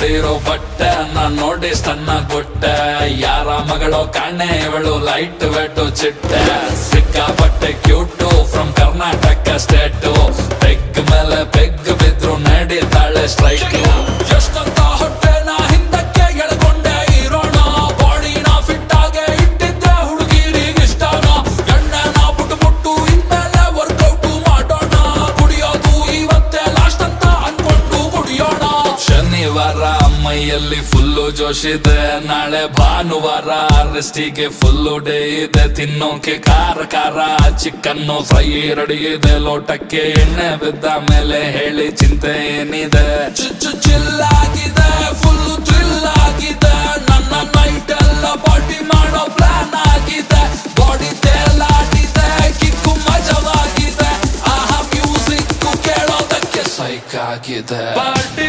ಹಾಕೊಂಡಿರೋ ಬಟ್ಟೆ ನಾನ್ ನೋಡಿ ಸಣ್ಣ ಕೊಟ್ಟೆ ಯಾರ ಮಗಳೋ ಕಾಣೆ ಇವಳು ಲೈಟ್ ವೆಟ್ಟು ಚಿಟ್ಟೆ ಸಿಕ್ಕಾಪಟ್ಟೆ cute from Karnataka state peg ಮೇಲೆ ಪೆಗ್ ಬಿದ್ರು ನಡೀತಾಳೆ ಸ್ಟ್ರೈಕ್ ಎಷ್ಟಂತ ಹೊಟ್ಟೆ ನಾ ಹಿಂದಕ್ಕೆ ಎಳ್ಕೊಂಡೆ ಇರೋಣ ಬಾಡಿನ ಫಿಟ್ ಆಗೆ ಇಟ್ಟಿದ್ದೆ ಹುಡುಗಿರಿಗಿಷ್ಟನ ಎಣ್ಣೆನ ಬುಟ್ಟು ಇನ್ಮೇಲೆ ವರ್ಕೌಟ್ ಮಾಡೋಣ ಕುಡಿಯೋದು ಇವತ್ತೇ ಲಾಸ್ಟ್ ಅಂತ ಅನ್ಕೊಂಡು ಕುಡಿಯೋಣ ಶನಿವಾರ ಮೈಯಲ್ಲಿ ಫುಲ್ಲು ಜೋಶಿದೆ ನಾಳೆ ಭಾನುವಾರ ರೆಸ್ಟಿಗೆ ಫುಲ್ಲು ಡೇ ಇದೆ ತಿನ್ನೋಕೆ ಖಾರ ಚಿಕನ್ನು ಫ್ರೈ ರೆಡಿ ಇದೆ ಲೋಟಕ್ಕೆ ಎಣ್ಣೆ ಬಿದ್ದ ಮೇಲೆ ಹೇಳಿ ಚಿಂತೆ ಏನಿದೆ ಚಿಲ್ಲಾಗಿದೆ ಫುಲ್ಲು ಥ್ರಿಲ್ ಆಗಿದೆ ನನ್ನ ನೈಟ್ ಎಲ್ಲ ಪಾರ್ಟಿ ಮಾಡೋ ಪ್ಲಾನ್ ಆಗಿದೆ ಬಾಡಿ ತೇಲಾಡಿದೆ ಕಿಕ್ಕು ಮಜವಾಗಿದೆ ಆಹಾ ಮ್ಯೂಸಿಕ್ ಕೇಳೋದಕ್ಕೆ ಸೈಕ್ ಆಗಿದೆ ಪಾರ್ಟಿ